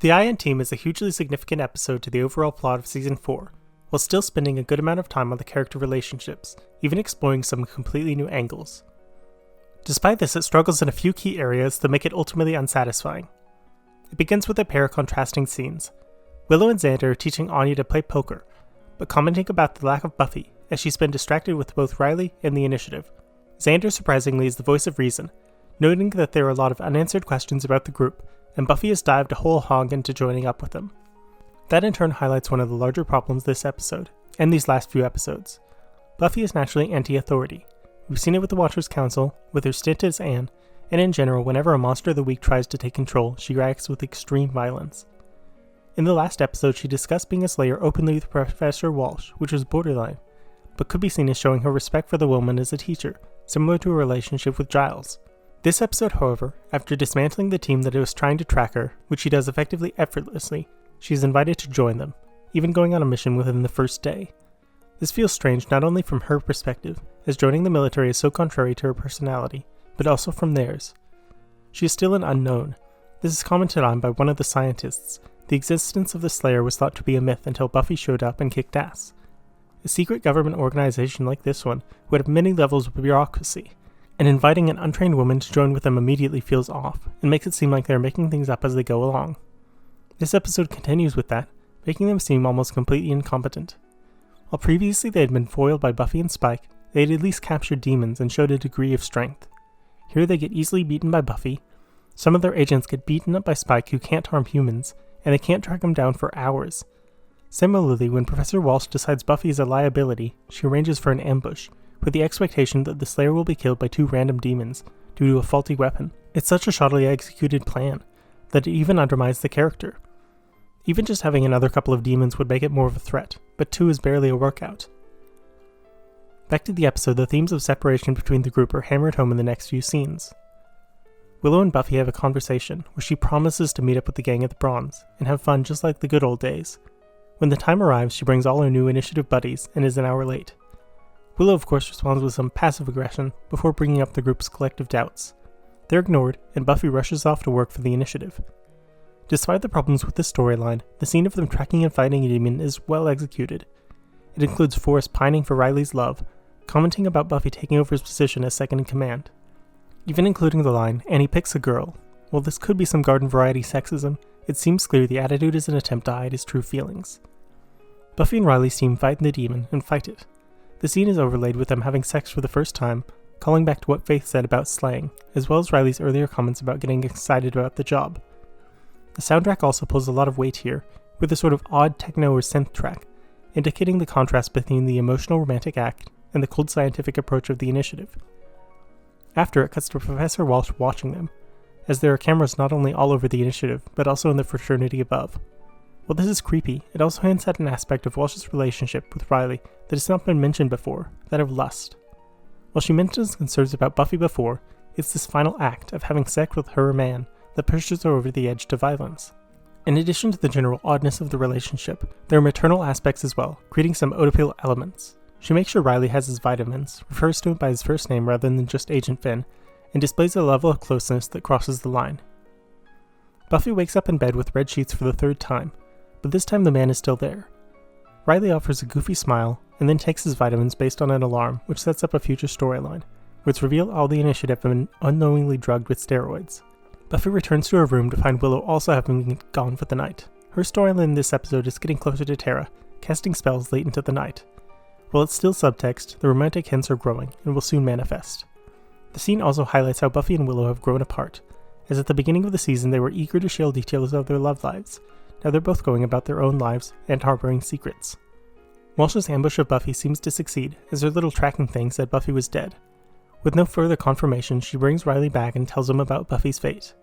The IN team is a hugely significant episode to the overall plot of Season 4, while still spending a good amount of time on the character relationships, even exploring some completely new angles. Despite this, it struggles in a few key areas that make it ultimately unsatisfying. It begins with a pair of contrasting scenes. Willow and Xander are teaching Anya to play poker, but commenting about the lack of Buffy, as she's been distracted with both Riley and the Initiative. Xander surprisingly is the voice of reason, noting that there are a lot of unanswered questions about the group, and Buffy has dived a whole hog into joining up with them. That in turn highlights one of the larger problems this episode, and these last few episodes. Buffy is naturally anti-authority. We've seen it with the Watchers Council, with her stint as Anne, and in general whenever a monster of the week tries to take control, she reacts with extreme violence. In the last episode, she discussed being a Slayer openly with Professor Walsh, which was borderline, but could be seen as showing her respect for the woman as a teacher, similar to her relationship with Giles. This episode, however, after dismantling the team that was trying to track her, which she does effectively effortlessly, she is invited to join them, even going on a mission within the first day. This feels strange not only from her perspective, as joining the military is so contrary to her personality, but also from theirs. She is still an unknown. This is commented on by one of the scientists. The existence of the Slayer was thought to be a myth until Buffy showed up and kicked ass. A secret government organization like this one would have many levels of bureaucracy, and inviting an untrained woman to join with them immediately feels off, and makes it seem like they are making things up as they go along. This episode continues with that, making them seem almost completely incompetent. While previously they had been foiled by Buffy and Spike, they had at least captured demons and showed a degree of strength. Here they get easily beaten by Buffy, some of their agents get beaten up by Spike who can't harm humans, and they can't track him down for hours. Similarly, when Professor Walsh decides Buffy is a liability, she arranges for an ambush, with the expectation that the Slayer will be killed by two random demons due to a faulty weapon. It's such a shoddily executed plan that it even undermines the character. Even just having another couple of demons would make it more of a threat, but two is barely a workout. Back to the episode, the themes of separation between the group are hammered home in the next few scenes. Willow and Buffy have a conversation where she promises to meet up with the gang at the Bronze and have fun just like the good old days. When the time arrives, she brings all her new Initiative buddies and is an hour late. Willow of course responds with some passive aggression before bringing up the group's collective doubts. They're ignored, and Buffy rushes off to work for the Initiative. Despite the problems with this storyline, the scene of them tracking and fighting a demon is well executed. It includes Forrest pining for Riley's love, commenting about Buffy taking over his position as second in command, even including the line, "and he picks a girl." While this could be some garden variety sexism, it seems clear the attitude is an attempt to hide his true feelings. Buffy and Riley's team fight the demon and fight it. The scene is overlaid with them having sex for the first time, calling back to what Faith said about slaying, as well as Riley's earlier comments about getting excited about the job. The soundtrack also pulls a lot of weight here, with a sort of odd techno or synth track, indicating the contrast between the emotional romantic act and the cold scientific approach of the Initiative. After, it cuts to Professor Walsh watching them, as there are cameras not only all over the Initiative, but also in the fraternity above. While this is creepy, it also hints at an aspect of Walsh's relationship with Riley that has not been mentioned before, that of lust. While she mentions concerns about Buffy before, it's this final act of having sex with her man that pushes her over the edge to violence. In addition to the general oddness of the relationship, there are maternal aspects as well, creating some Oedipal elements. She makes sure Riley has his vitamins, refers to him by his first name rather than just Agent Finn, and displays a level of closeness that crosses the line. Buffy wakes up in bed with red sheets for the third time, but this time the man is still there. Riley offers a goofy smile, and then takes his vitamins based on an alarm, which sets up a future storyline, where it's revealed all the Initiative have been unknowingly drugged with steroids. Buffy returns to her room to find Willow also having been gone for the night. Her storyline in this episode is getting closer to Tara, casting spells late into the night. While it's still subtext, the romantic hints are growing, and will soon manifest. The scene also highlights how Buffy and Willow have grown apart, as at the beginning of the season they were eager to share details of their love lives. Now they're both going about their own lives and harboring secrets. Walsh's ambush of Buffy seems to succeed, as her little tracking thing said Buffy was dead. With no further confirmation, she brings Riley back and tells him about Buffy's fate.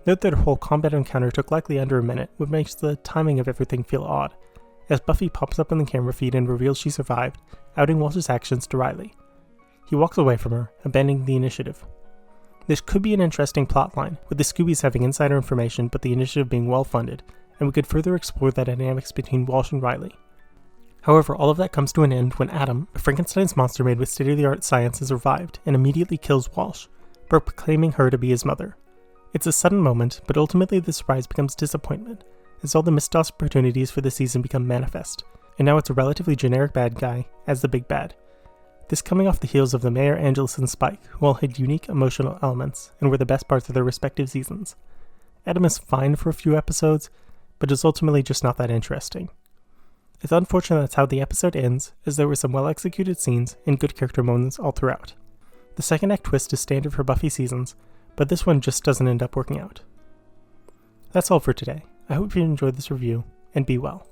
Note that her whole combat encounter took likely under a minute, which makes the timing of everything feel odd, as Buffy pops up in the camera feed and reveals she survived, outing Walsh's actions to Riley. He walks away from her, abandoning the Initiative. This could be an interesting plotline, with the Scoobies having insider information but the Initiative being well funded, and we could further explore the dynamics between Walsh and Riley. However, all of that comes to an end when Adam, a Frankenstein's monster made with state-of-the-art science, is revived and immediately kills Walsh, proclaiming her to be his mother. It's a sudden moment, but ultimately the surprise becomes disappointment, as all the missed opportunities for the season become manifest, and now it's a relatively generic bad guy as the big bad. This coming off the heels of the Mayor, Angelus, and Spike, who all had unique emotional elements and were the best parts of their respective seasons. Adam is fine for a few episodes, but is ultimately just not that interesting. It's unfortunate that's how the episode ends, as there were some well-executed scenes and good character moments all throughout. The second act twist is standard for Buffy seasons, but this one just doesn't end up working out. That's all for today. I hope you enjoyed this review, and be well.